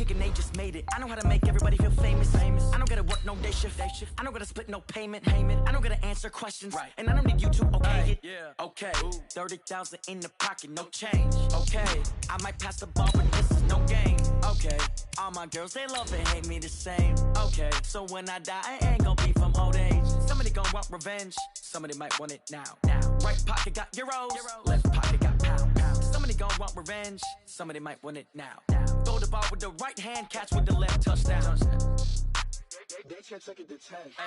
thinking they just made it. I know how to make everybody feel famous. I don't gotta work no day shift. I don't gotta split no payment. I don't gotta answer questions. And I don't need you to okay it. Okay, 30,000 in the pocket, no change. Okay, I might pass the ball, but this is no game. Okay, all my girls, they love and hate me the same. Okay, so when I die, I ain't gonna be from old age. Somebody gon' want revenge. Somebody might want it now. Right pocket got euros. Left pocket got pounds. Somebody gon' want revenge. Somebody might want it now. Throw the ball with the right hand, catch with the left, touchdown. They can't take it to 10. Hey.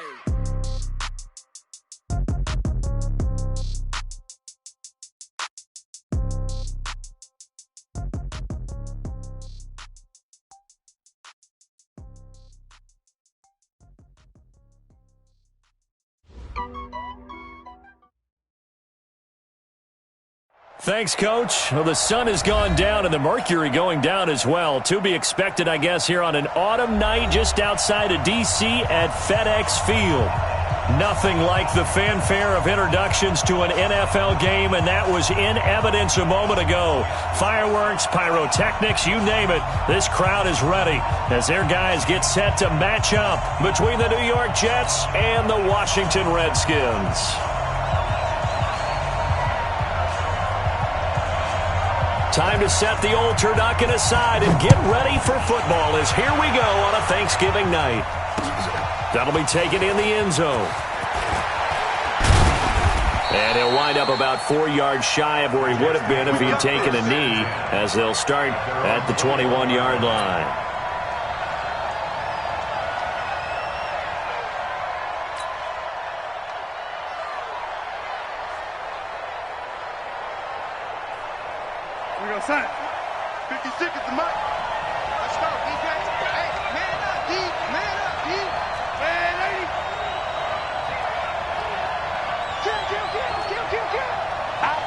Thanks, Coach. Well, the sun has gone down and the mercury going down as well. To be expected, I guess, here on an autumn night just outside of D.C. at FedEx Field. Nothing like the fanfare of introductions to an NFL game, and that was in evidence a moment ago. Fireworks, pyrotechnics, you name it. This crowd is ready as their guys get set to match up between the New York Jets and the Washington Redskins. Time to set the old turducken aside and get ready for football as here we go on a Thanksgiving night. That'll be taken in the end zone. And he'll wind up about 4 yards shy of where he would have been if he had taken a knee, as they'll start at the 21-yard line. Son, 50 seconds to mark. Let's go, defense. Hey, man up, D. Man up, D. Man, lady. Kill. Out.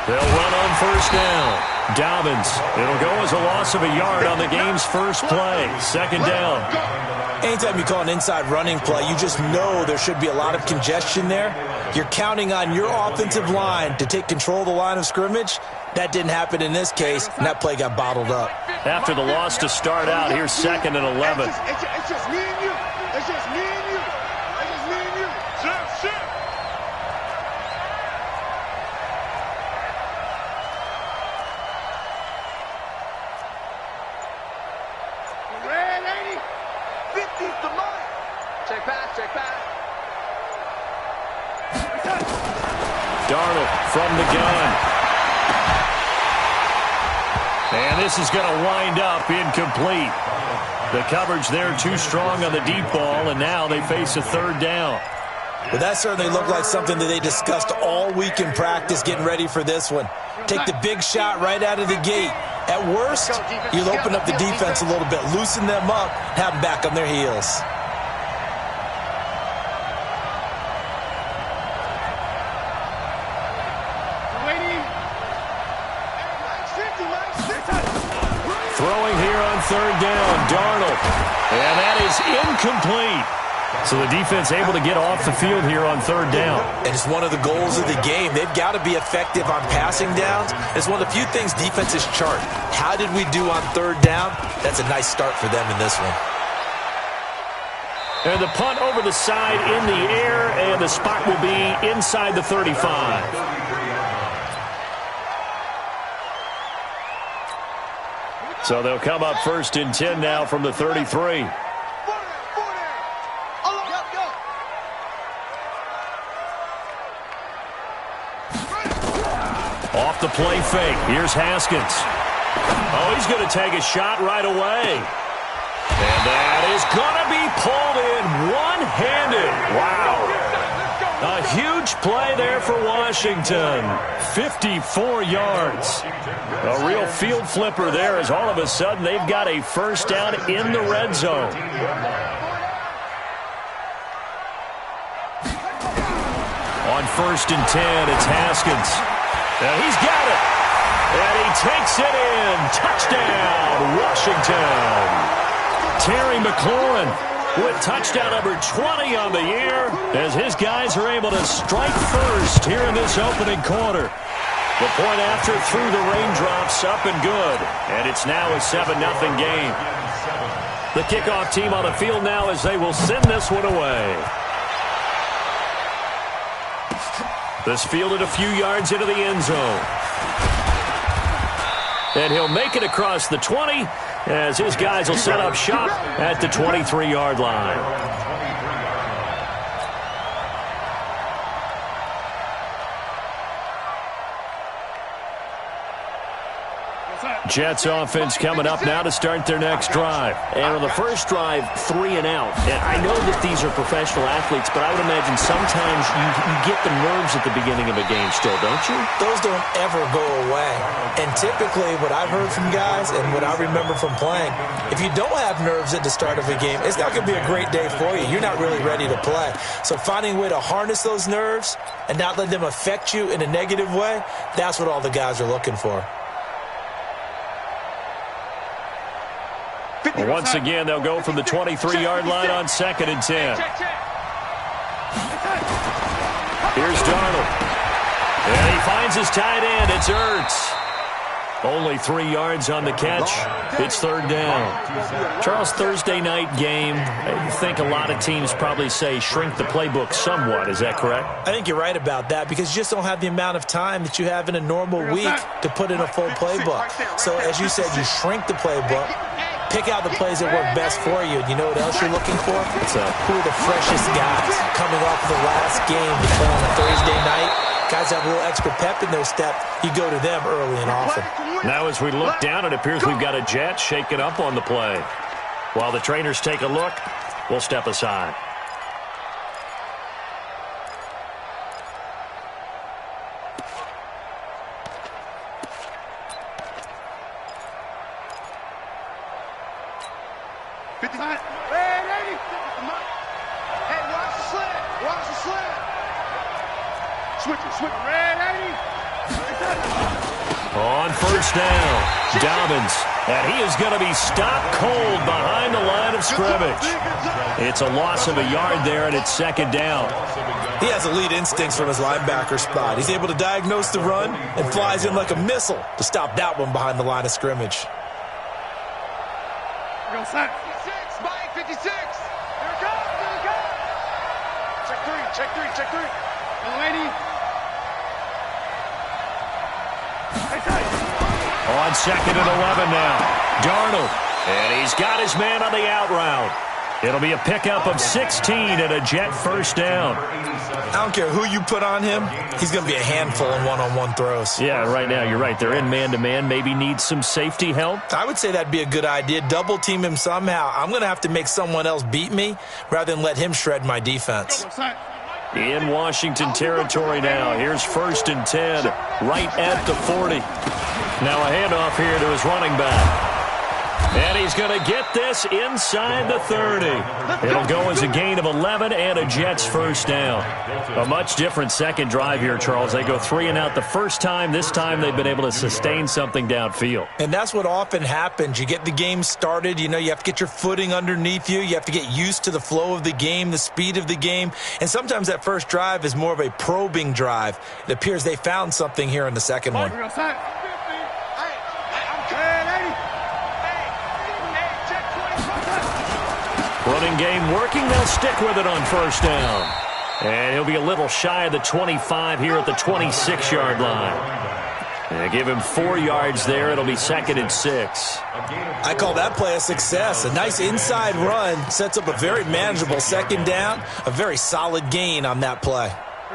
They'll run on first down. Dobbins. It'll go as a loss of a yard on the game's first play. Second down. Anytime you call an inside running play, you just know there should be a lot of congestion there. You're counting on your offensive line to take control of the line of scrimmage. That didn't happen in this case, and that play got bottled up. After the loss to start out, here's 2nd and 11. It's just me and you. It's just me and you. It's just me and you. Shit. Red lady. 50's the mark. Check pass. Darnold from the gun. And this is going to wind up incomplete. The coverage there too strong on the deep ball, and now they face a third down. Well, that certainly looked like something that they discussed all week in practice getting ready for this one. Take the big shot right out of the gate. At worst, you'll open up the defense a little bit, loosen them up, have them back on their heels. Throwing here on third down, Darnold. And that is incomplete. So the defense able to get off the field here on third down. And it's one of the goals of the game. They've got to be effective on passing downs. It's one of the few things defenses chart. How did we do on third down? That's a nice start for them in this one. And the punt over the side in the air, and the spot will be inside the 35. So they'll come up 1st and 10 now from the 33. Off the play fake. Here's Haskins. Oh, he's going to take a shot right away. And that is going to be pulled in one-handed. Wow. A huge play there for Washington. 54 yards. A real field flipper there as all of a sudden they've got a first down in the red zone. On 1st and 10, it's Haskins. Now he's got it. And he takes it in. Touchdown, Washington. Terry McLaurin with touchdown number 20 on the year as his guys are able to strike first here in this opening quarter. The point after through the raindrops, up and good. And it's now a 7-0 game. The kickoff team on the field now as they will send this one away. This fielded a few yards into the end zone. And he'll make it across the 20 as his guys will set up shop at the 23-yard line. Jets offense coming up now to start their next drive. And on the first drive, 3 and out. And I know that these are professional athletes, but I would imagine sometimes you get the nerves at the beginning of a game still, don't you? Those don't ever go away. And typically what I've heard from guys and what I remember from playing, if you don't have nerves at the start of a game, it's not going to be a great day for you. You're not really ready to play. So finding a way to harness those nerves and not let them affect you in a negative way, that's what all the guys are looking for. Once again, they'll go from the 23-yard line on 2nd and 10. Here's Darnold. And he finds his tight end. It's Ertz. Only 3 yards on the catch. It's 3rd down. Charles, Thursday night game, I think a lot of teams probably say shrink the playbook somewhat. Is that correct? I think you're right about that because you just don't have the amount of time that you have in a normal week to put in a full playbook. So as you said, you shrink the playbook. Pick out the plays that work best for you. You know what else you're looking for? Who are the freshest guys coming off of the last game to play on a Thursday night? Guys have a little extra pep in their step. You go to them early and often. Now as we look down, it appears we've got a Jet shaking up on the play. While the trainers take a look, we'll step aside. On first down, Dobbins, and he is going to be stopped cold behind the line of scrimmage. It's a loss of a yard there, and it's 2nd down. He has elite instincts from his linebacker spot. He's able to diagnose the run and flies in like a missile to stop that one behind the line of scrimmage. Go, set. 56, Mike, 56. Here it comes, here it comes. Check 3, check 3, check 3. Go, lady. On 2nd and 11 now, Darnold, and he's got his man on the out route. It'll be a pickup of 16 and a Jet first down. I don't care who you put on him, he's going to be a handful in one-on-one throws. Yeah, right now you're right. They're in man-to-man, maybe need some safety help. I would say that'd be a good idea. Double team him somehow. I'm going to have to make someone else beat me rather than let him shred my defense. In Washington territory now. Here's 1st and 10, right at the 40. Now a handoff here to his running back. And he's going to get this inside the 30. It'll go as a gain of 11 and a Jets first down. A much different second drive here, Charles. They go 3 and out the first time. This time they've been able to sustain something downfield. And that's what often happens. You get the game started. You know, you have to get your footing underneath you. You have to get used to the flow of the game, the speed of the game. And sometimes that first drive is more of a probing drive. It appears they found something here in the second one. Running game working. They'll stick with it on first down. And he'll be a little shy of the 25 here at the 26-yard line. And give him 4 yards there. It'll be 2nd and 6. I call that play a success. A nice inside run sets up a very manageable 2nd down. A very solid gain on that play.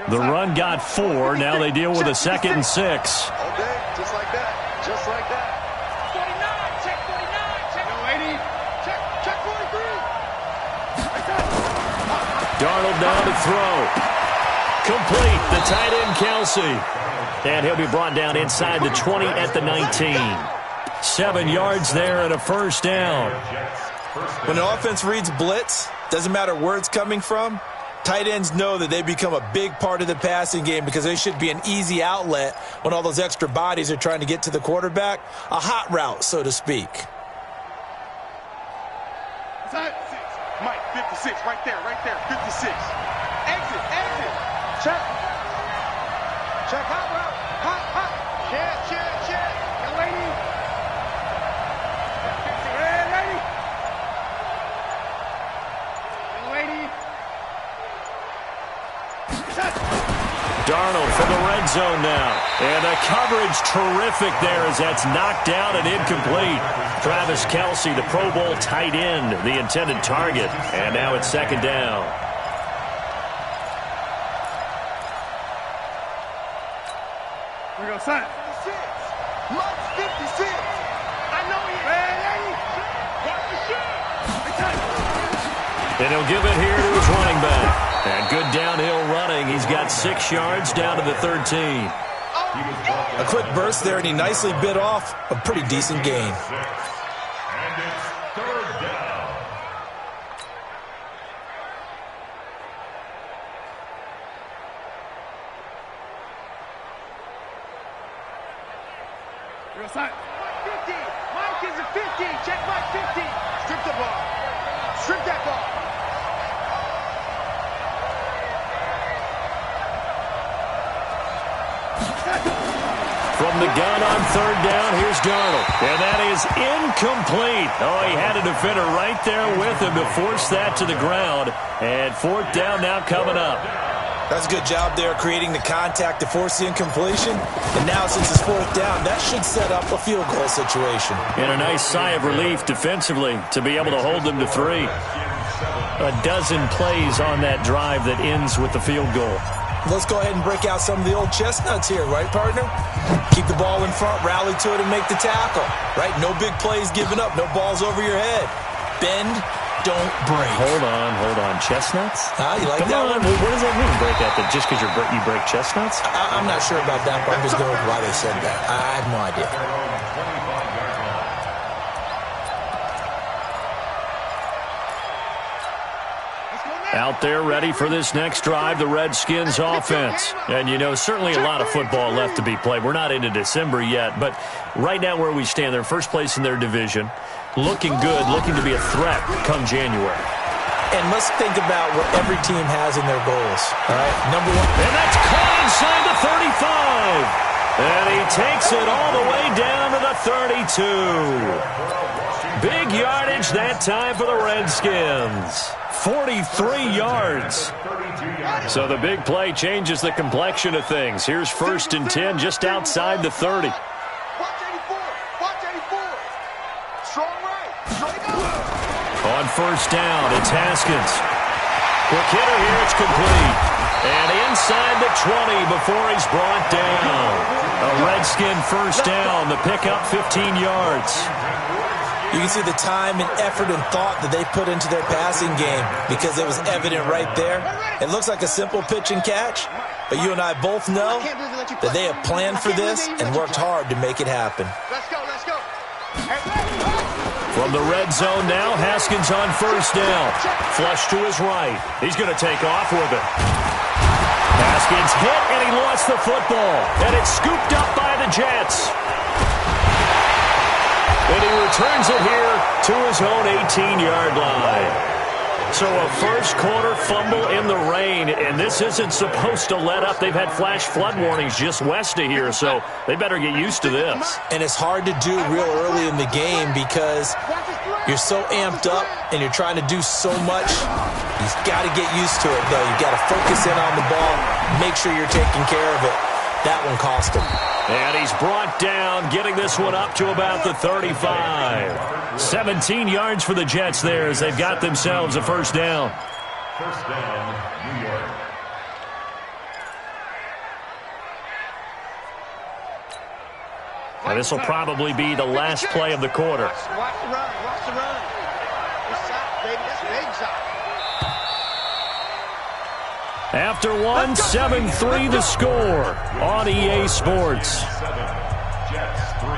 The run got 4. Now they deal with a 2nd and 6. All day, just like that. Just like that. 49, check 49, check 80. Check 43. Darnold down to throw. Complete. The tight end, Kelsey. And he'll be brought down inside the 20 at the 19. 7 yards there and a first down. When an offense reads blitz, doesn't matter where it's coming from, tight ends know that they become a big part of the passing game because they should be an easy outlet when all those extra bodies are trying to get to the quarterback. A hot route, so to speak. Mike, 56, right there, 56. Exit. Check. Check, hot. Check. Young lady. Hey, lady. Young lady. Darnold from the red zone now. And the coverage terrific there as that's knocked down and incomplete. Travis Kelce, the Pro Bowl tight end, the intended target. And now it's second down. We go, son. 56. Mike's 56. I know he is. Watch the shot. And he'll give it here to his running back. And good downhill running. He's got 6 yards down to the 13. A quick burst there, and he nicely bit off a pretty decent gain. And it's third down. Real side. 50. Mike is a 50. Check Mike 50. Strip the ball. Strip that ball. From the gun on third down, here's Darnold. And that is incomplete. Oh, he had a defender right there with him to force that to the ground. And fourth down now coming up. That's a good job there creating the contact to force the incompletion. And now since it's fourth down, that should set up a field goal situation. And a nice sigh of relief defensively to be able to hold them to 3. A dozen plays on that drive that ends with the field goal. Let's go ahead and break out some of the old chestnuts here, right, partner? Keep the ball in front, rally to it, and make the tackle, right? No big plays given up, no balls over your head. Bend, don't break. Hold on. Chestnuts? You like Come that on. one? What does that mean, break out? That just because you break chestnuts? I'm not sure about that, but I'm just going with why they said that. I have no idea. Out there ready for this next drive, the Redskins offense. And, you know, certainly a lot of football left to be played. We're not into December yet, but right now where we stand, they're first place in their division. Looking good, looking to be a threat come January. And let's think about what every team has in their goals, all right? Number one. And that's caught inside the 35. And he takes it all the way down to the 32. Big yardage that time for the Redskins. 43 yards. So the big play changes the complexion of things. Here's 1st and 10 just outside the 30. Watch 84. Strong right. Straight up. On first down, it's Haskins. Quick hitter here, it's complete. And inside the 20 before he's brought down. A Redskin first down, the pickup 15 yards. You can see the time and effort and thought that they put into their passing game because it was evident right there. It looks like a simple pitch and catch, but you and I both know that they have planned for this and worked hard to make it happen. Let's go. From the red zone now, Haskins on first down. Flush to his right. He's going to take off with it. Haskins hit, and he lost the football. And it's scooped up by the Jets. And he returns it here to his own 18-yard line. So a first-quarter fumble in the rain, and this isn't supposed to let up. They've had flash flood warnings just west of here, so they better get used to this. And it's hard to do real early in the game because you're so amped up and you're trying to do so much. You've got to get used to it, though. You've got to focus in on the ball, make sure you're taking care of it. That one cost him. And he's brought down, getting this one up to about the 35. 17 yards for the Jets there as they've got themselves a first down. First down, New York. And this will probably be the last play of the quarter. Watch the run. This shot, baby, that's a big shot. After one, 7-3 the score on EA Sports. 7, Jets 3.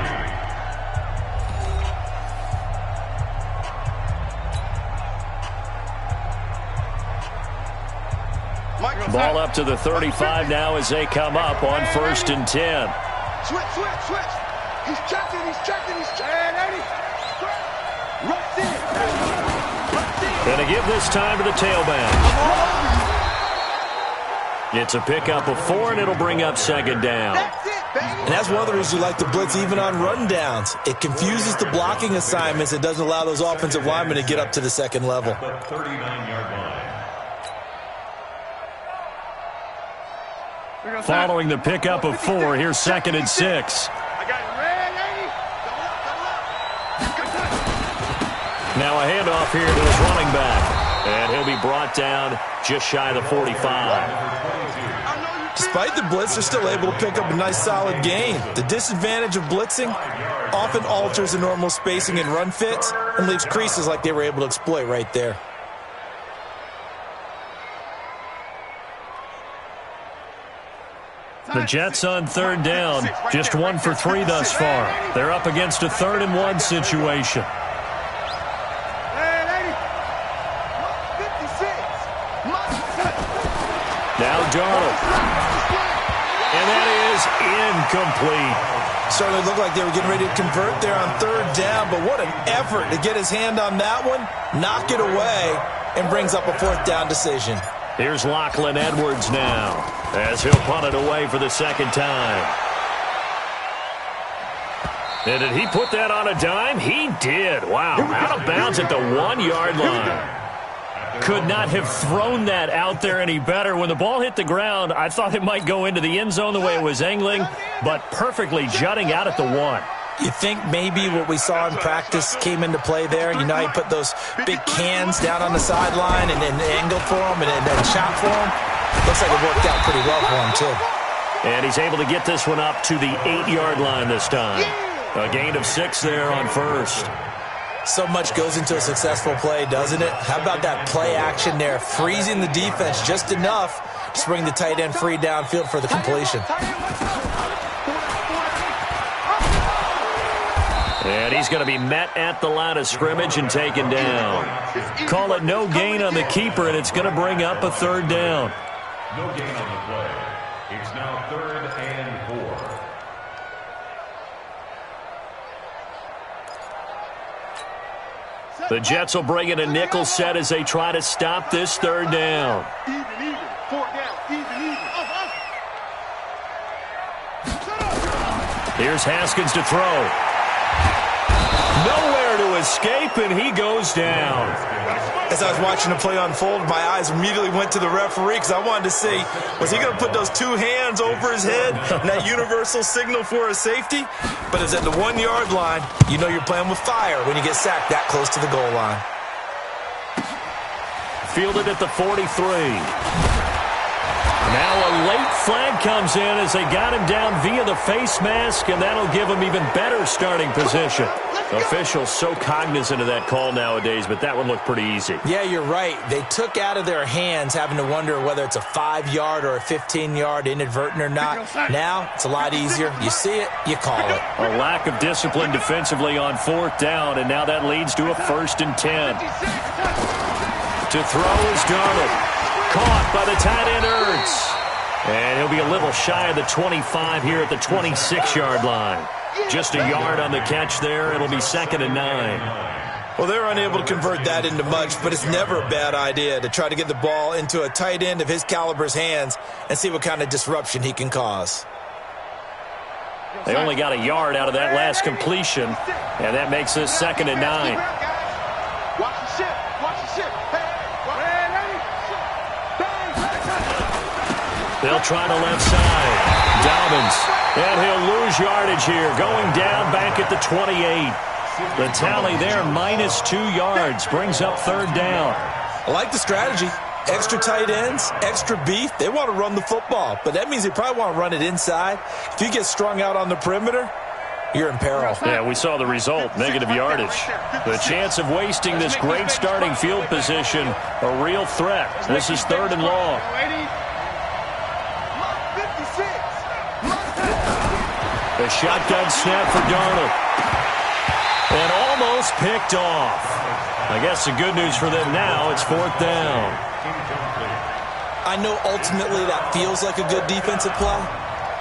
Ball up to the 35 now as they come up on 1st and 10. Switch. He's checking. And Eddie. Runs in. Going to give this time to the tailback. It's a pickup of 4, and it'll bring up second down. And that's one of the reasons you like the blitz even on run downs. It confuses the blocking assignments. It doesn't allow those offensive linemen to get up to the second level. 39-yard line. Following the pickup of 4, here's 2nd and 6. I got it ready. Now a handoff here to his running back. And he'll be brought down just shy of the 45. Despite the blitz, they're still able to pick up a nice solid gain. The disadvantage of blitzing often alters the normal spacing and run fits and leaves creases like they were able to exploit right there. The Jets on 3rd down, just 1 for 3 thus far. They're up against a 3rd and 1 situation. Now Darnold. And that is incomplete. Certainly looked like they were getting ready to convert there on 3rd down, but what an effort to get his hand on that one, knock it away, and brings up a 4th down decision. Here's Lachlan Edwards now, as he'll punt it away for the 2nd time. And did he put that on a dime? He did. Wow, out of bounds at the 1-yard line. Could not have thrown that out there any better. When the ball hit the ground, I thought it might go into the end zone the way it was angling, but perfectly jutting out at the 1. You think maybe what we saw in practice came into play there? You know how you put those big cans down on the sideline and then angled for them and then shot for them? Looks like it worked out pretty well for him, too. And he's able to get this one up to the 8-yard line this time. A gain of 6 there on 1st. So much goes into a successful play, doesn't it? How about that play action there, freezing the defense just enough to bring the tight end free downfield for the completion. And he's going to be met at the line of scrimmage and taken down. Call it no gain on the keeper, and it's going to bring up a 3rd down. No gain on the play. It's now 3rd and 4. The Jets will bring in a nickel set as they try to stop this 3rd down. Even. 4th down. Even. Here's Haskins to throw. Nowhere to escape, and he goes down. As I was watching the play unfold, my eyes immediately went to the referee because I wanted to see, was he going to put those 2 hands over his head and that universal signal for a safety? But it's at the 1-yard line. You know you're playing with fire when you get sacked that close to the goal line. Fielded at the 43. Now a late flag comes in as they got him down via the face mask, and that'll give him even better starting position. Officials so cognizant of that call nowadays, but that one looked pretty easy. Yeah, you're right. They took out of their hands having to wonder whether it's a 5-yard or a 15-yard inadvertent or not. Now it's a lot easier. You see it, you call it. A lack of discipline defensively on 4th down, and now that leads to a 1st and 10. To throw is Darnold. Caught by the tight end Ertz. And he'll be a little shy of the 25 here at the 26-yard line. Just a yard on the catch there. It'll be 2nd and 9. Well, they're unable to convert that into much, but it's never a bad idea to try to get the ball into a tight end of his caliber's hands and see what kind of disruption he can cause. They only got a yard out of that last completion, and that makes this 2nd and 9. Watch the ship. They'll try the left side. Dobbins. And he'll lose yardage here. Going down back at the 28. The tally there, -2 yards. Brings up 3rd down. I like the strategy. Extra tight ends, extra beef. They want to run the football, but that means they probably want to run it inside. If you get strung out on the perimeter, you're in peril. Yeah, we saw the result, negative yardage. The chance of wasting this great starting field position, a real threat. This is 3rd and long. The shotgun snap for Darnold. And almost picked off. I guess the good news for them now, it's 4th down. I know ultimately that feels like a good defensive play,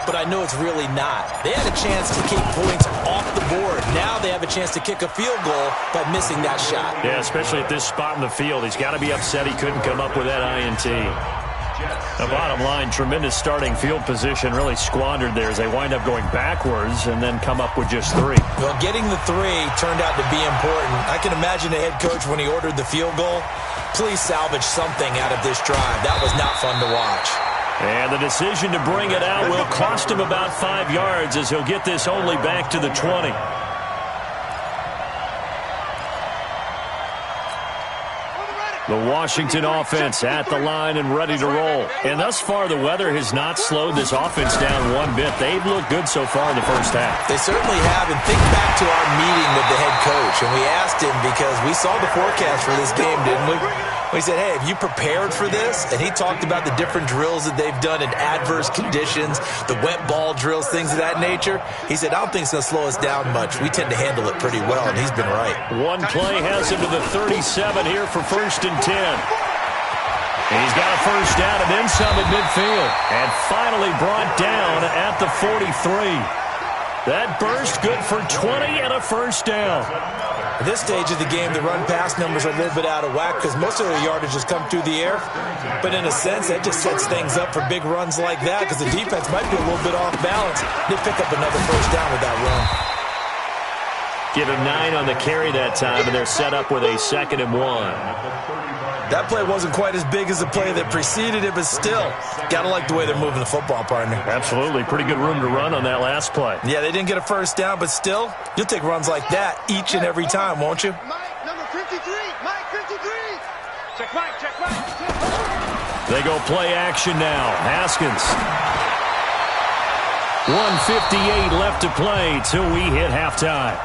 but I know it's really not. They had a chance to kick points off the board. Now they have a chance to kick a field goal by missing that shot. Yeah, especially at this spot in the field. He's got to be upset he couldn't come up with that INT. The bottom line, tremendous starting field position, really squandered there as they wind up going backwards and then come up with just 3. Well, getting the 3 turned out to be important. I can imagine the head coach when he ordered the field goal. Please salvage something out of this drive. That was not fun to watch. And the decision to bring it out will cost him about 5 yards as he'll get this only back to the 20. The Washington offense at the line and ready to roll. And thus far, the weather has not slowed this offense down one bit. They've looked good so far in the first half. They certainly have. And think back to our meeting with the head coach. And we asked him because we saw the forecast for this game, didn't we? We said, hey, have you prepared for this? And he talked about the different drills that they've done in adverse conditions, the wet ball drills, things of that nature. He said, I don't think it's going to slow us down much. We tend to handle it pretty well, and he's been right. One play has him to the 37 here for 1st and 10. He's got a first down and then some at midfield. And finally brought down at the 43. That burst good for 20 and a first down. At this stage of the game, the run-pass numbers are a little bit out of whack because most of their yardage has come through the air. But in a sense, that just sets things up for big runs like that because the defense might be a little bit off balance. They pick up another first down with that run. Give him 9 on the carry that time, and they're set up with a 2nd and 1. That play wasn't quite as big as the play that preceded it, but still, got to like the way they're moving the football, partner. Absolutely. Pretty good room to run on that last play. Yeah, they didn't get a first down, but still, you'll take runs like that each and every time, won't you? Mike, number 53. Mike, 53. Check Mike, check Mike. They go play action now. Haskins. 1:58 left to play till we hit halftime.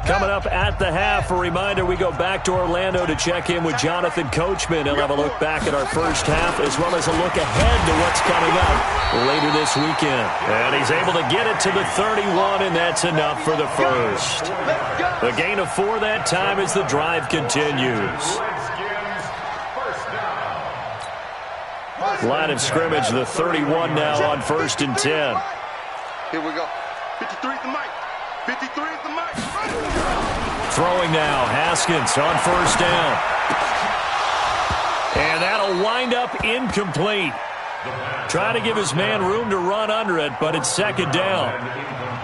Coming up at the half, a reminder, we go back to Orlando to check in with Jonathan Coachman. He'll have a look back at our first half as well as a look ahead to what's coming up later this weekend. And he's able to get it to the 31, and that's enough for the first. The gain of 4 that time as the drive continues. Line of scrimmage, the 31 now on 1st and 10. Here we go. 53 is the mic. 53 is the mic. Throwing now, Haskins on 1st down. And that'll wind up incomplete. Trying to give his man room to run under it, but it's 2nd down.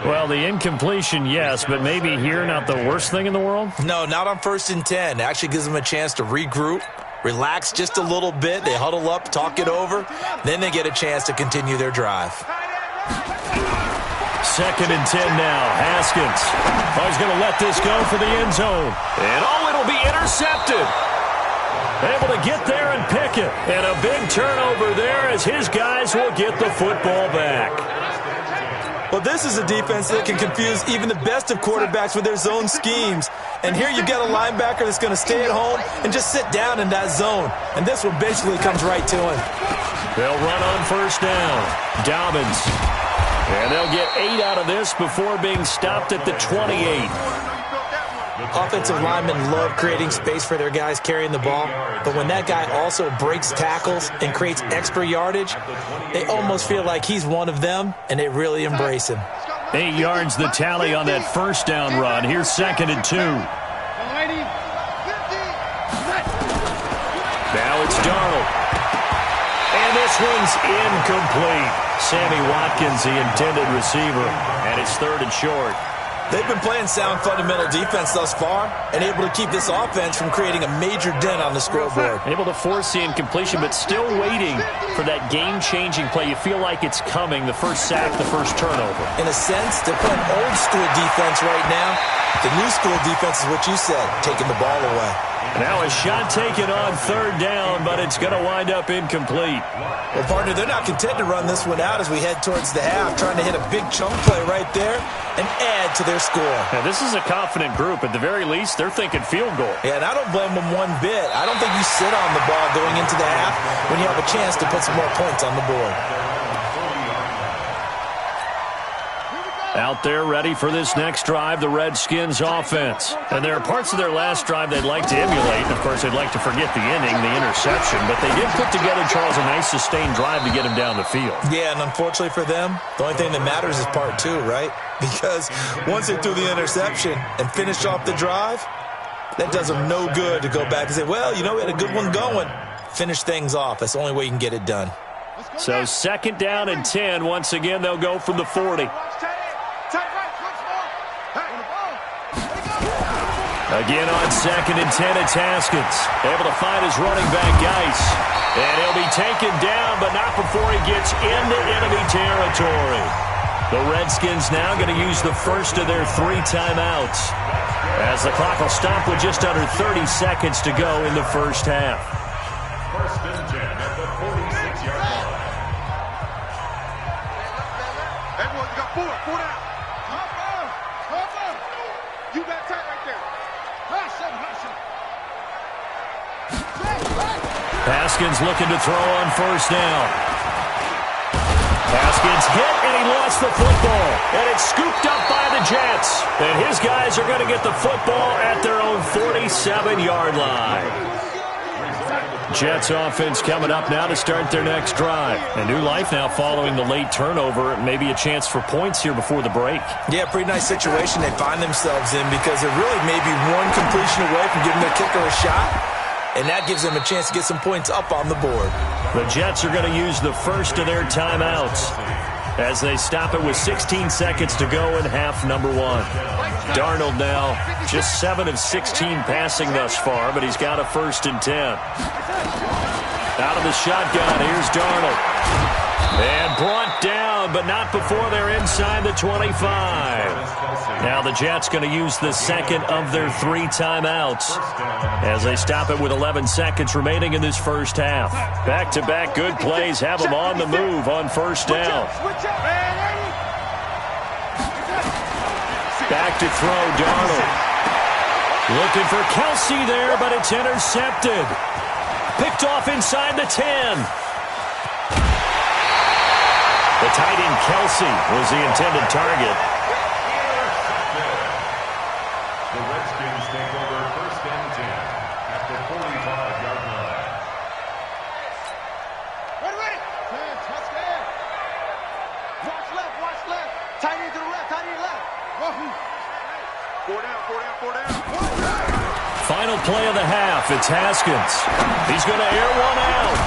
Well, the incompletion, yes, but maybe here not the worst thing in the world? No, not on 1st and 10. It actually gives them a chance to regroup, relax just a little bit. They huddle up, talk it over. Then they get a chance to continue their drive. 2nd and 10 now. Haskins. Oh, he's going to let this go for the end zone. And it'll be intercepted. Able to get there and pick it. And a big turnover there as his guys will get the football back. Well, this is a defense that can confuse even the best of quarterbacks with their zone schemes. And here you got a linebacker that's going to stay at home and just sit down in that zone. And this one basically comes right to him. They'll run on 1st down. Dobbins. And they'll get 8 out of this before being stopped at the 28. Offensive linemen love creating space for their guys carrying the ball, but when that guy also breaks tackles and creates extra yardage, they almost feel like he's one of them, and they really embrace him. 8 yards the tally on that 1st down run. Here's 2nd and 2. Now it's Darnold. And this one's incomplete. Sammy Watkins, the intended receiver, and it's 3rd and short. They've been playing sound fundamental defense thus far and able to keep this offense from creating a major dent on the scoreboard. Able to force the incompletion, but still waiting for that game-changing play. You feel like it's coming, the first sack, the first turnover. In a sense, they're playing old-school defense right now. The new-school defense is what you said, taking the ball away. Now a shot taken on 3rd down, but it's going to wind up incomplete. Well, partner, they're not content to run this one out as we head towards the half, trying to hit a big chunk play right there and add to their score. Now, this is a confident group. At the very least, they're thinking field goal. Yeah, and I don't blame them one bit. I don't think you sit on the ball going into the half when you have a chance to put some more points on the board. Out there ready for this next drive, the Redskins offense. And there are parts of their last drive they'd like to emulate. Of course, they'd like to forget the inning, the interception. But they did put together, Charles, a nice sustained drive to get him down the field. Yeah, and unfortunately for them, the only thing that matters is part two, right? Because once they threw the interception and finished off the drive, that does them no good to go back and say, well, you know, we had a good one going. Finish things off. That's the only way you can get it done. So 2nd down and 10. Once again, they'll go from the 40. Again on 2nd and 10, it's Haskins. Able to find his running back, Geis. And he'll be taken down, but not before he gets into enemy territory. The Redskins now going to use the first of their 3 timeouts, as the clock will stop with just under 30 seconds to go in the first half. 1st and 10 at the 46-yard line. Everyone, you got 4 down. You got tight right there. Haskins looking to throw on 1st down. Haskins hit, and he lost the football. And it's scooped up by the Jets. And his guys are going to get the football at their own 47-yard line. Jets offense coming up now to start their next drive. A new life now following the late turnover. Maybe a chance for points here before the break. Yeah, pretty nice situation they find themselves in, because they're really maybe one completion away from giving their kicker a shot. And that gives them a chance to get some points up on the board. The Jets are going to use the first of their timeouts as they stop it with 16 seconds to go in half number 1. Darnold now just 7 of 16 passing thus far, but he's got a 1st and 10. Out of the shotgun, here's Darnold. And brought down, but not before they're inside the 25. Now the Jets going to use the 2nd of their 3 timeouts as they stop it with 11 seconds remaining in this first half. Back-to-back good plays have them on the move on 1st down. Back to throw, Darnold. Looking for Kelsey there, but it's intercepted. Picked off inside the 10. The tight end Kelsey was the intended target. The Redskins take over 1st and 10 at the 45-yard line. Ready. Touchdown. Watch left. Tight end to the left, tight end left. 4 down. Final play of the half. It's Haskins. He's going to air one out.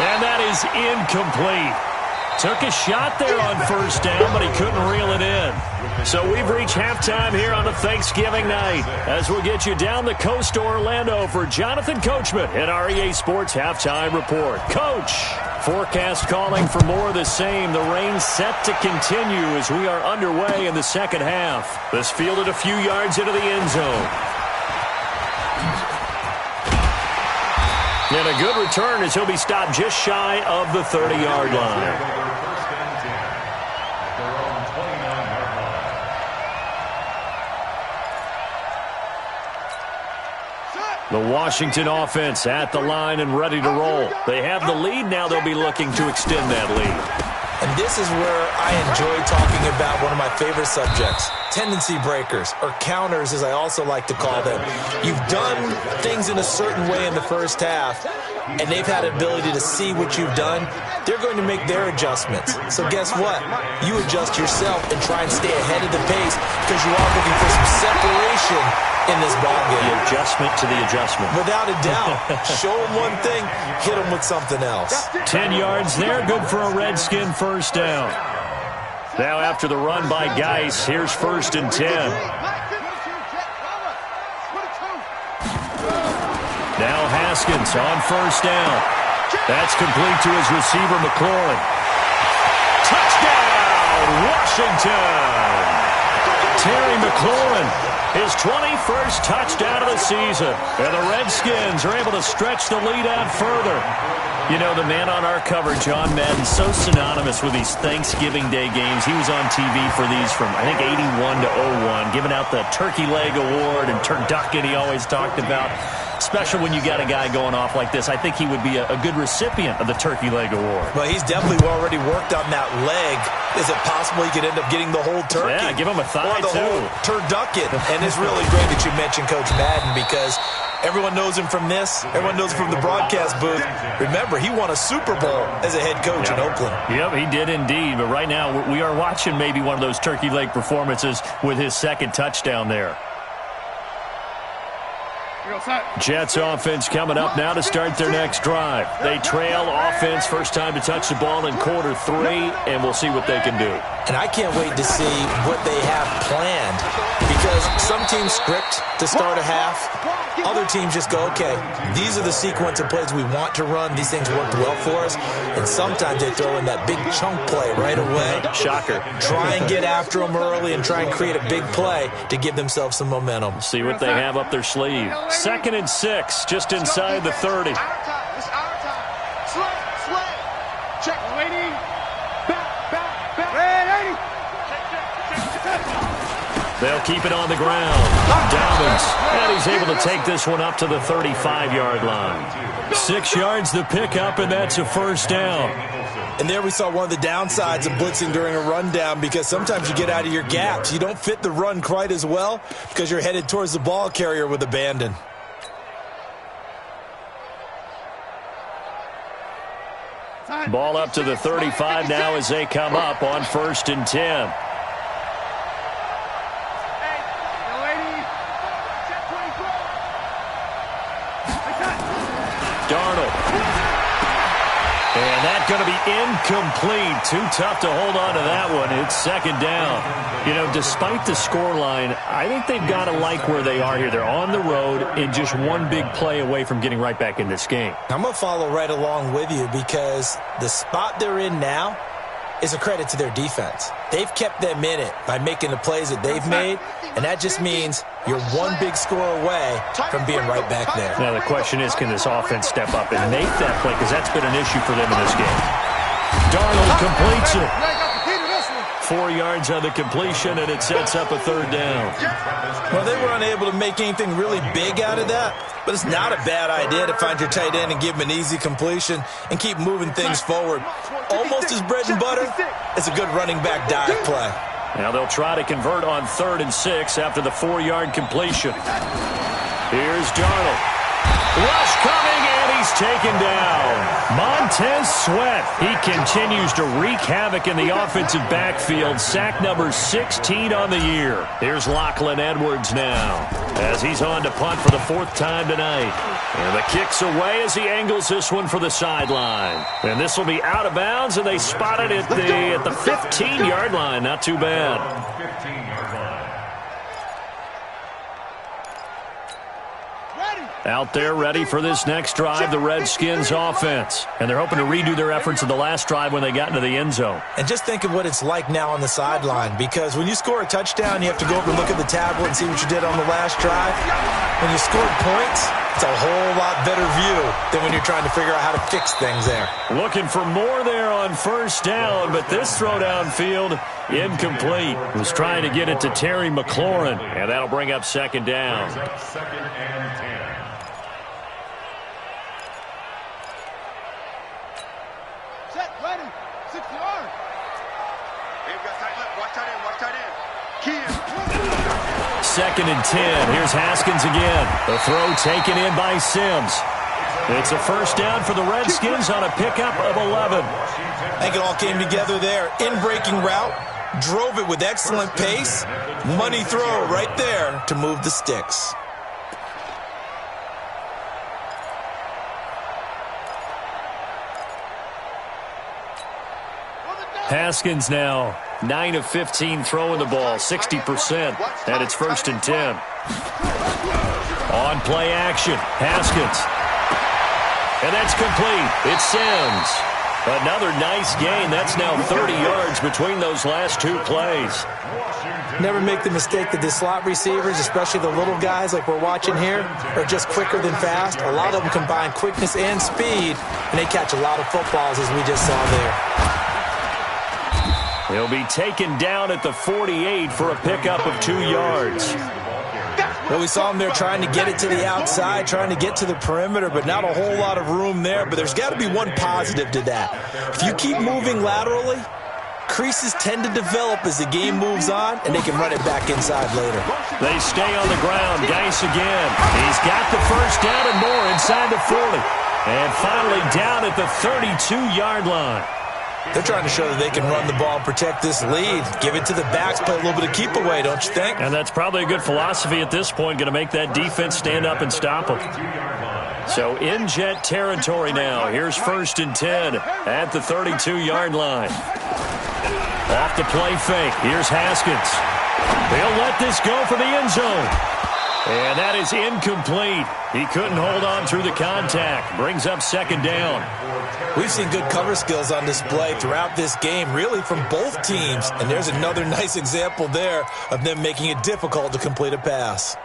And that is incomplete. Took a shot there on 1st down, but he couldn't reel it in. So we've reached halftime here on a Thanksgiving night, as we'll get you down the coast to Orlando for Jonathan Coachman at our EA Sports Halftime Report. Coach, forecast calling for more of the same. The rain set to continue as we are underway in the second half. This fielded a few yards into the end zone. And a good return as he'll be stopped just shy of the 30-yard line. The Washington offense at the line and ready to roll. They have the lead. Now they'll be looking to extend that lead. And this is where I enjoy talking about one of my favorite subjects, tendency breakers, or counters as I also like to call them. You've done things in a certain way in the first half, and they've had the ability to see what you've done. They're going to make their adjustments. So guess what? You adjust yourself and try and stay ahead of the pace, because you are looking for some separation in this ballgame. The adjustment to the adjustment. Without a doubt. Show them one thing, hit them with something else. 10 yards there, good for a Redskin first down. Now after the run by Geis, here's 1st and 10. Now Haskins on 1st down. That's complete to his receiver, McLaurin. Touchdown, Washington! Terry McLaurin, his 21st touchdown of the season. And the Redskins are able to stretch the lead out further. You know, the man on our cover, John Madden, so synonymous with these Thanksgiving Day games. He was on TV for these from, I think, 81 to 01, giving out the Turkey Leg Award and turducken he always talked about. especially when you got a guy going off like this. I think he would be a good recipient of the Turkey Leg Award. Well, he's definitely already worked on that leg. Is it possible he could end up getting the whole turkey? Yeah, give him a thigh, or the whole turducken. And it's really great that you mentioned Coach Madden, because everyone knows him from this. Everyone knows him from the broadcast booth. Remember, he won a Super Bowl as a head coach in Oakland. Yep, he did indeed. But right now, we are watching maybe one of those turkey leg performances with his second touchdown there. Jets offense coming up now to start their next drive. They trail offense, first time to touch the ball in quarter 3, and we'll see what they can do. And I can't wait to see what they have planned, because some teams script to start a half. Other teams just go, okay, these are the sequence of plays we want to run. These things worked well for us. And sometimes they throw in that big chunk play right away. Shocker. Try and get after them early and try and create a big play to give themselves some momentum. See what they have up their sleeve. 2nd and 6, just inside the 30. It's our time. Slay. Check. Waiting. Back. Red 80. They'll keep it on the ground. Dobbins, and he's able to take this one up to the 35-yard line. 6 yards the pickup, and that's a first down. And there we saw one of the downsides of blitzing during a rundown, because sometimes you get out of your gaps. You don't fit the run quite as well because you're headed towards the ball carrier with abandon. Ball up to the 35 now as they come up on 1st and 10. And that's going to be incomplete. Too tough to hold on to that one. It's 2nd down. You know, despite the scoreline, I think they've got to like where they are here. They're on the road and just one big play away from getting right back in this game. I'm going to follow right along with you, because the spot they're in now is a credit to their defense. They've kept them in it by making the plays that they've made, and that just means you're one big score away from being right back there. Now the question is, can this offense step up and make that play, because that's been an issue for them in this game. Darnold completes it. 4 yards on the completion, and it sets up a 3rd down. Well, they were unable to make anything really big out of that, but it's not a bad idea to find your tight end and give him an easy completion and keep moving things forward. Almost as bread and butter as a good running back dive play. Now they'll try to convert on 3rd and 6 after the 4-yard completion. Here's Darnold. Rush coming, and he's taken down. Montez Sweat. He continues to wreak havoc in the offensive backfield. Sack number 16 on the year. Here's Lachlan Edwards now, as he's on to punt for the 4th time tonight. And the kick's away as he angles this one for the sideline. And this will be out of bounds, and they spot it at the 15-yard line. Not too bad. 15-yard line. Out there ready for this next drive, the Redskins offense. And they're hoping to redo their efforts of the last drive when they got into the end zone. And just think of what it's like now on the sideline, because when you score a touchdown, you have to go over and look at the tablet and see what you did on the last drive. When you scored points, it's a whole lot better view than when you're trying to figure out how to fix things there. Looking for more there on 1st down, but this throw downfield, incomplete. Was trying to get it to Terry McLaurin, and that'll bring up 2nd down. 2nd and 10. Set, ready, 6 yards. Hey, we got tight left. Watch tight end. Key. 2nd and 10. Here's Haskins again. The throw taken in by Sims. It's a 1st down for the Redskins on a pickup of 11. I think it all came together there. In-breaking route, drove it with excellent pace. Money throw right there to move the sticks. Haskins now 9 of 15 throwing the ball, 60%, and it's 1st and 10. On play action, Haskins. And that's complete. It's Sims. Another nice gain. That's now 30 yards between those last 2 plays. Never make the mistake that the slot receivers, especially the little guys like we're watching here, are just quicker than fast. A lot of them combine quickness and speed, and they catch a lot of footballs, as we just saw there. He'll be taken down at the 48 for a pickup of 2 yards. Well, we saw him there trying to get it to the outside, trying to get to the perimeter, but not a whole lot of room there. But there's got to be one positive to that. If you keep moving laterally, creases tend to develop as the game moves on, and they can run it back inside later. They stay on the ground. Geis again. He's got the first down and more inside the 40. And finally down at the 32-yard line. They're trying to show that they can run the ball and protect this lead. Give it to the backs, play a little bit of keep away, don't you think? And that's probably a good philosophy at this point, going to make that defense stand up and stop them. So in jet territory now. Here's 1st and 10 at the 32-yard line. Off the play fake. Here's Haskins. They'll let this go for the end zone. And that is incomplete. He couldn't hold on through the contact. Brings up 2nd down. We've seen good cover skills on display throughout this game, really from both teams. And there's another nice example there of them making it difficult to complete a pass.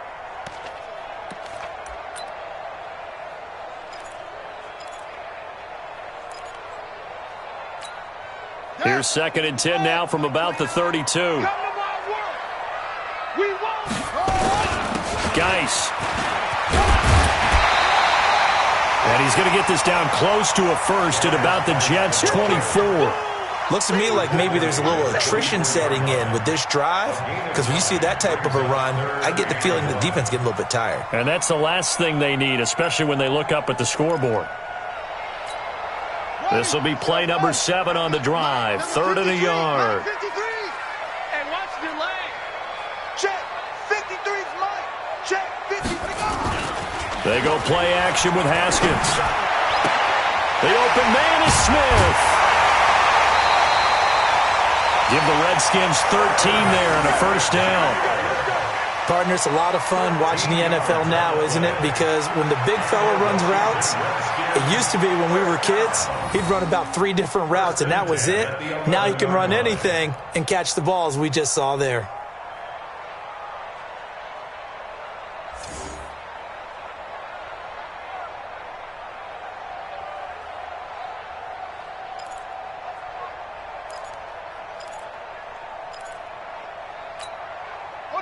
Here's 2nd and 10 now from about the 32. Geis. And he's going to get this down close to a first at about the Jets' 24. Looks to me like maybe there's a little attrition setting in with this drive, because when you see that type of a run, I get the feeling the defense getting a little bit tired. And that's the last thing they need, especially when they look up at the scoreboard. This will be play number 7 on the drive. 3rd and a yard. And watch the lane. Check. 53's Mike. Check. 53. They go play action with Haskins. The open man is Smith. Give the Redskins 13 there and a 1st down. Partner, it's a lot of fun watching the NFL now, isn't it? Because when the big fella runs routes, it used to be when we were kids, he'd run about 3 different routes, and that was it. Now he can run anything and catch the balls we just saw there.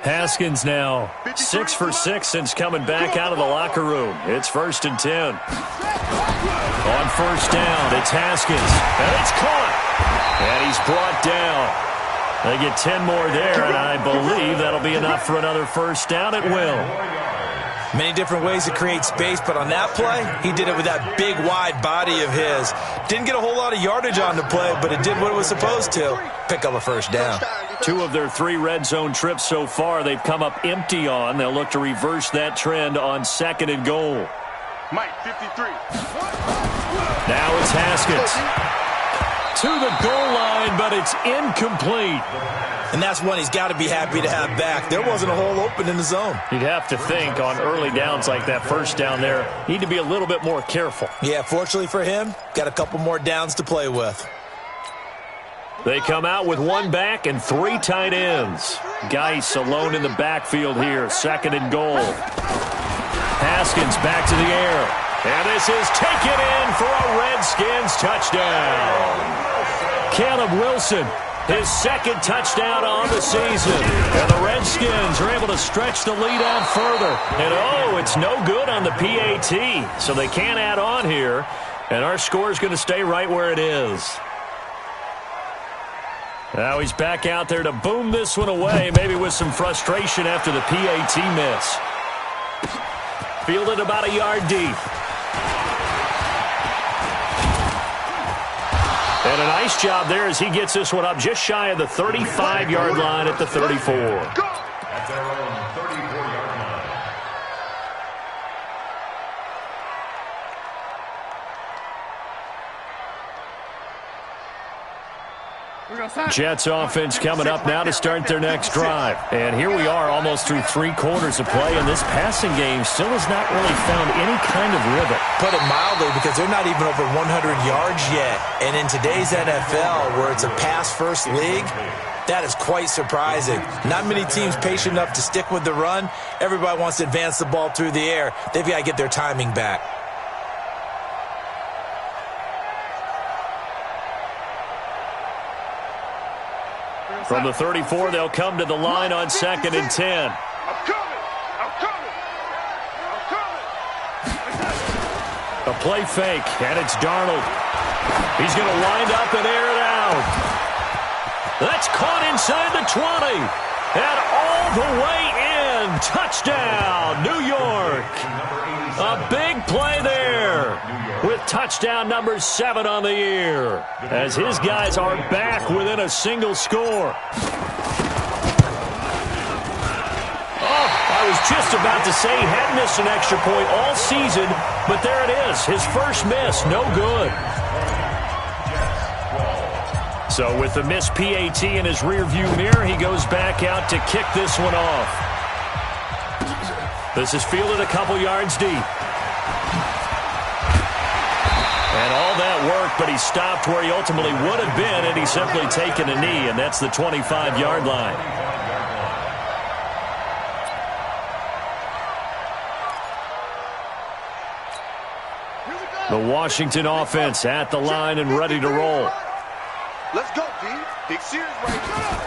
Haskins now 6 for 6 since coming back out of the locker room. It's 1st and 10. On 1st down, it's Haskins. And it's caught. And he's brought down. They get 10 more there, and I believe that'll be enough for another 1st down. It will. Many different ways to create space, but on that play, he did it with that big, wide body of his. Didn't get a whole lot of yardage on the play, but it did what it was supposed to. Pick up a 1st down. 2 of their 3 red zone trips so far they've come up empty on. They'll look to reverse that trend on 2nd and goal. Mike, 53. Now it's Haskins. To the goal line, but it's incomplete. And that's one he's got to be happy to have back. There wasn't a hole open in the zone. You'd have to think on early downs like that 1st down there, need to be a little bit more careful. Yeah, fortunately for him, got a couple more downs to play with. They come out with 1 back and 3 tight ends. Geis alone in the backfield here, 2nd and goal. Haskins back to the air. And this is taken in for a Redskins touchdown. Caleb Wilson, his 2nd touchdown on the season. And the Redskins are able to stretch the lead out further. And it's no good on the PAT. So they can't add on here. And our score is going to stay right where it is. Now he's back out there to boom this one away, maybe with some frustration after the PAT miss. Fielded about a yard deep. And a nice job there as he gets this one up just shy of the 35-yard line at the 34. At their own 34-yard line. Jets offense coming up now to start their next drive. And here we are almost through 3 quarters of play, and this passing game still has not really found any kind of rhythm. Put it mildly, because they're not even over 100 yards yet. And in today's NFL, where it's a pass-first league, that is quite surprising. Not many teams patient enough to stick with the run. Everybody wants to advance the ball through the air. They've got to get their timing back. From the 34, they'll come to the line on 2nd and 10. I'm coming. play fake, and it's Darnold. He's going to wind up and air it out. That's caught inside the 20. And all the way in. Touchdown, New York. A big play there with touchdown number 7 on the year as his guys are back within a single score. Oh, I was just about to say he hadn't missed an extra point all season, but there it is. His first miss, no good. So with the missed PAT in his rearview mirror, he goes back out to kick this one off. This is fielded a couple yards deep. And all that work, but he stopped where he ultimately would have been, and he's simply taken a knee, and that's the 25-yard line. The Washington offense at the line and ready to roll. Let's go, D. Big series right here.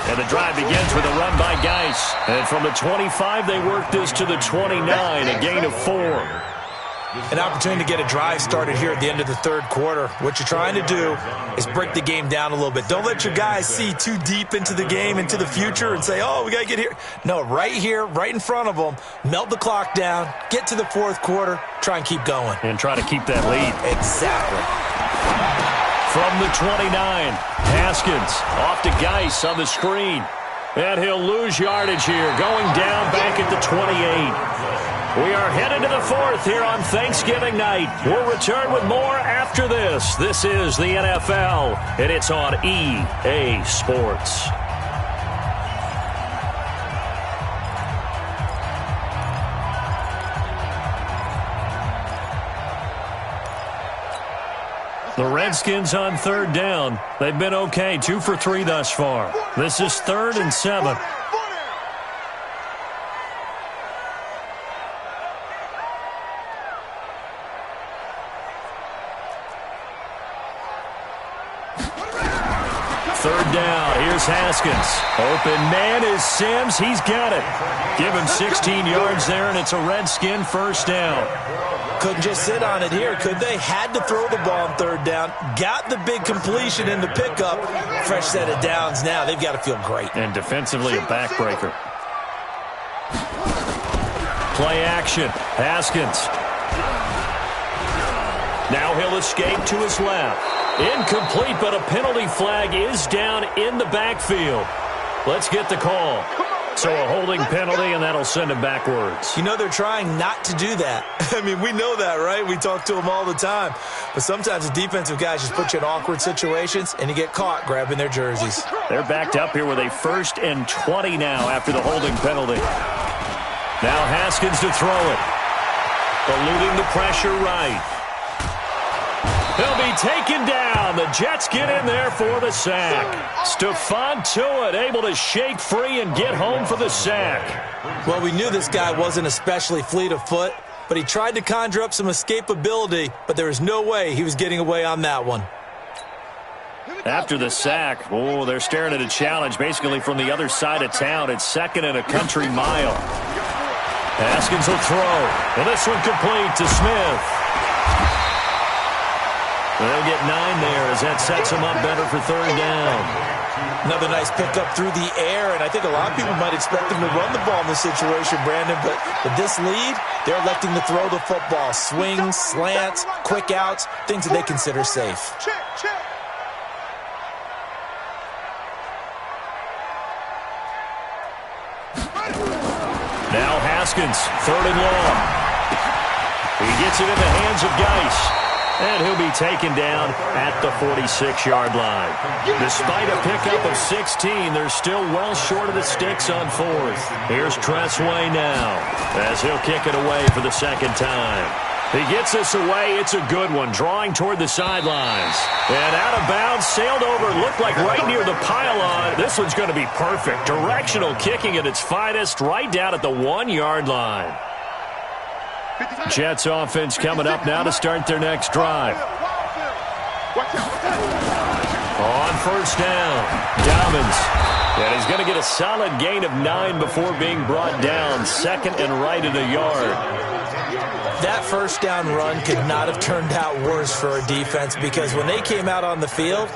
And the drive begins with a run by Geis. And from the 25, they work this to the 29, a gain of 4. An opportunity to get a drive started here at the end of the third quarter. What you're trying to do is break the game down a little bit. Don't let your guys see too deep into the game, into the future, and say, oh, we got to get here. No, right here, right in front of them, melt the clock down, get to the fourth quarter, try and keep going. And try to keep that lead. Exactly. From the 29, Haskins off to Geis on the screen. And he'll lose yardage here, going down back at the 28. We are headed to the fourth here on Thanksgiving night. We'll return with more after this. This is the NFL, and it's on EA Sports. The Redskins on third down. They've been okay, 2 for 3 thus far. This is 3rd and 7. Third down. Here's Haskins. Open man is Sims. He's got it. Give him 16 yards there, and it's a Redskin first down. Couldn't just sit on it here, could they? Had to throw the ball on third down. Got the big completion in the pickup. Fresh set of downs now. They've got to feel great. And defensively, a backbreaker. Play action. Haskins. Now he'll escape to his left. Incomplete, but a penalty flag is down in the backfield. Let's get the call. So a holding penalty, and that'll send him backwards. You know, they're trying not to do that. I mean, we know that, right? We talk to them all the time. But sometimes the defensive guys just put you in awkward situations, and you get caught grabbing their jerseys. They're backed up here with a 1st and 20 now after the holding penalty. Now Haskins to throw it. Eluding the pressure right. He'll be taken down. The Jets get in there for the sack. Stephon Tuitt able to shake free and get home for the sack. Well, we knew this guy wasn't especially fleet of foot, but he tried to conjure up some escapability, but there was no way he was getting away on that one. After the sack, oh, they're staring at a challenge basically from the other side of town. It's 2nd and a country mile. Haskins will throw. And this one complete to Smith. They'll get 9 there as that sets them up better for third down. Another nice pickup through the air, and I think a lot of people might expect them to run the ball in this situation, Brandon, but with this lead, they're electing to throw the football. Swings, slants, quick outs, things that they consider safe. Now Haskins, 3rd and long. He gets it in the hands of Geis. And he'll be taken down at the 46-yard line. Despite a pickup of 16, they're still well short of the sticks on 4th. Here's Tressway now as he'll kick it away for the 2nd time. He gets this away. It's a good one, drawing toward the sidelines. And out of bounds, sailed over, looked like right near the pylon. This one's going to be perfect. Directional kicking at its finest, right down at the 1-yard line. Jets offense coming up now to start their next drive. On 1st down, Dobbins And he's going to get a solid gain of 9 before being brought down. Second and right at a yard. That first down run could not have turned out worse for a defense, because when they came out on the field,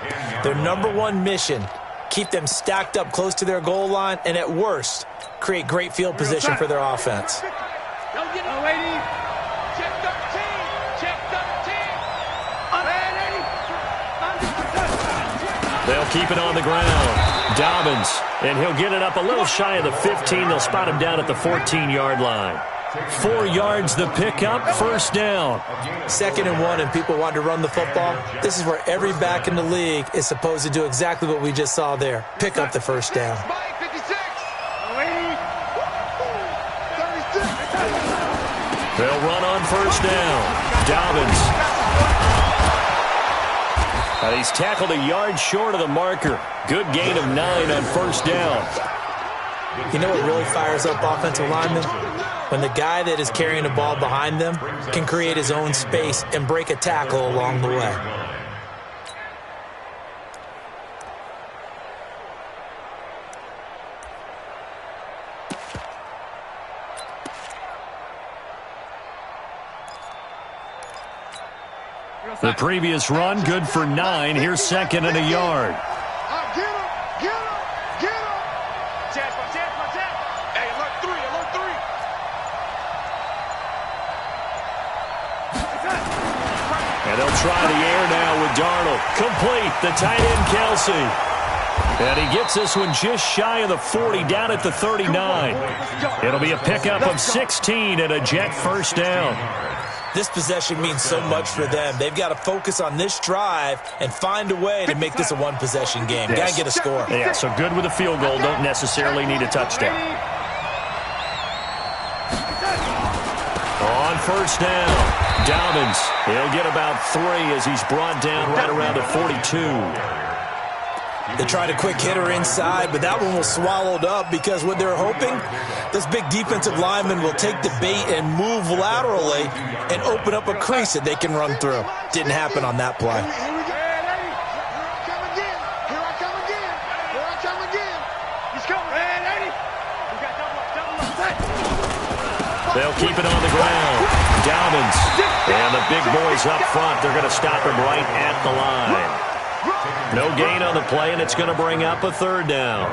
their number one mission, keep them stacked up close to their goal line, and at worst, create great field position for their offense. They'll keep it on the ground. Dobbins, and he'll get it up a little shy of the 15. They'll spot him down at the 14-yard line. 4 yards the pickup, first down. 2nd and 1, and people want to run the football. This is where every back in the league is supposed to do exactly what we just saw there. Pick up the first down. They'll run on first down. Dobbins. He's tackled a yard short of the marker. Good gain of 9 on first down. You know what really fires up offensive linemen? When the guy that is carrying the ball behind them can create his own space and break a tackle along the way. The previous run, good for 9. Here's second and a yard. Get him! Get him! Get him! Chance. Hey, alert 3, alert 3. And they'll try the air now with Darnold. Complete, the tight end, Kelsey. And he gets this one just shy of the 40, down at the 39. It'll be a pickup of 16 and a Jet first down. This possession means so much for them. They've got to focus on this drive and find a way to make this a one-possession game. Got to get a score. Yeah, so good with a field goal. Don't necessarily need a touchdown. On first down, Dobbins. He'll get about 3 as he's brought down right around the 42. They tried a quick hitter inside, but that one was swallowed up because what they're hoping, this big defensive lineman will take the bait and move laterally and open up a crease that they can run through. Didn't happen on that play. They'll keep it on the ground. Dobbins. And the big boys up front, they're going to stop him right at the line. No gain on the play, and it's going to bring up a third down.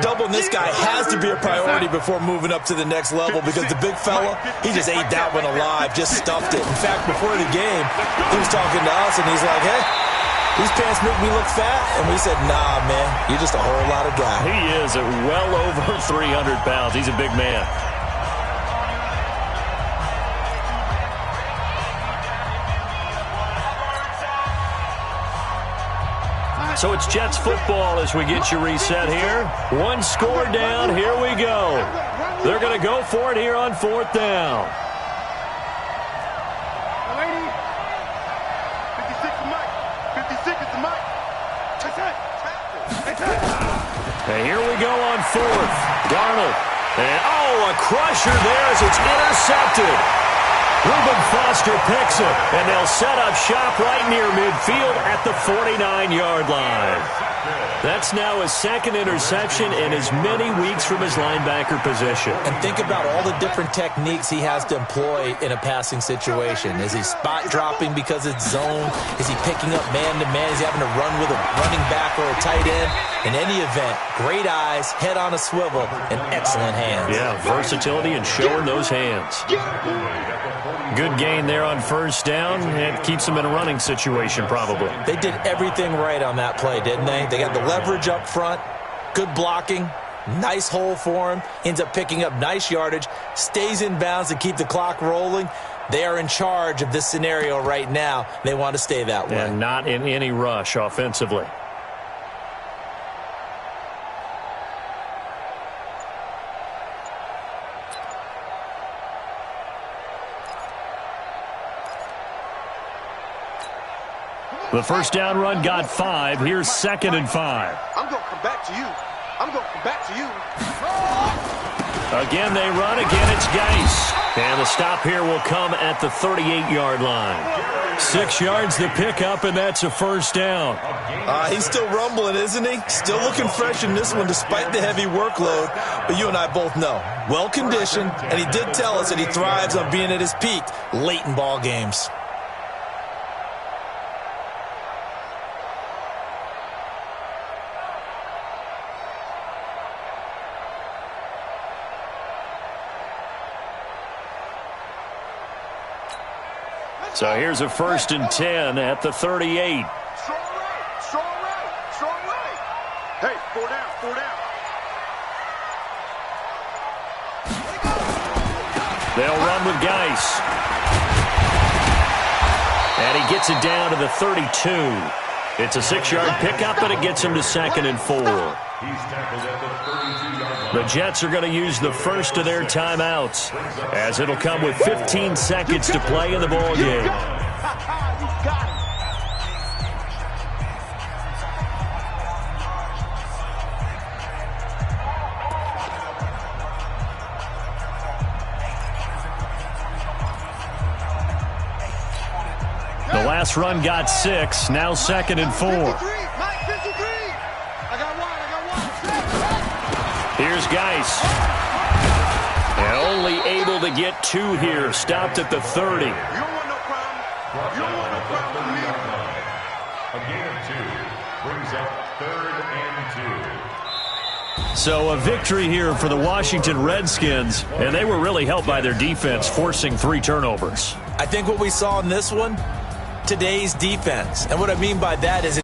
Doubling this guy has to be a priority before moving up to the next level, because the big fella, he just ate that one alive, just stuffed it. In fact, before the game, he was talking to us, and he's like, hey, these pants make me look fat? And we said, nah, man, you're just a whole lot of guy. He is at well over 300 pounds. He's a big man. So it's Jets football as we get you reset here. 1 score down. Here we go. They're going to go for it here on 4th down. 56 is Mike. 56 is the Mike. And here we go on 4th. Darnold. And, a crusher there as it's intercepted. Reuben Foster picks it, and they'll set up shop right near midfield at the 49-yard line. That's now his 2nd interception in as many weeks from his linebacker position. And think about all the different techniques he has to employ in a passing situation. Is he spot dropping because it's zone? Is he picking up man-to-man? Is he having to run with a running back or a tight end? In any event, great eyes, head on a swivel, and excellent hands. Yeah, versatility and showing those hands. Good gain there on first down. It keeps them in a running situation probably. They did everything right on that play, didn't they? They got the leverage up front, good blocking, nice hole for him, ends up picking up nice yardage, stays in bounds to keep the clock rolling. They are in charge of this scenario right now. They want to stay that way. And not in any rush offensively. The first down run got 5. Here's 2nd and 5. I'm going to come back to you. I'm going to come back to you. Again, they run. Again, it's Geis. And the stop here will come at the 38-yard line. 6 yards the pickup, and that's a first down. He's still rumbling, isn't he? Still looking fresh in this one despite the heavy workload. But you and I both know, well-conditioned, and he did tell us that he thrives on being at his peak late in ball games. So here's a 1st and 10 at the 38. Strong right, strong right, strong right. Hey, 4 down, 4 down. They'll run with Geis. And he gets it down to the 32. It's a 6-yard pickup, and it gets him to 2nd and 4. He's tackled at the 32-yard line. The Jets are going to use the first of their timeouts, as it'll come with 15 seconds to play in the ball game. The last run got 6, now 2nd and 4. Here's Geis. And only able to get 2 here. Stopped at the 30. You don't want no problem. You don't want no problem with me. A gain of 2 brings up 3rd and 2. So a victory here for the Washington Redskins, and they were really helped by their defense, forcing 3 turnovers. I think what we saw in this one, today's defense. And what I mean by that is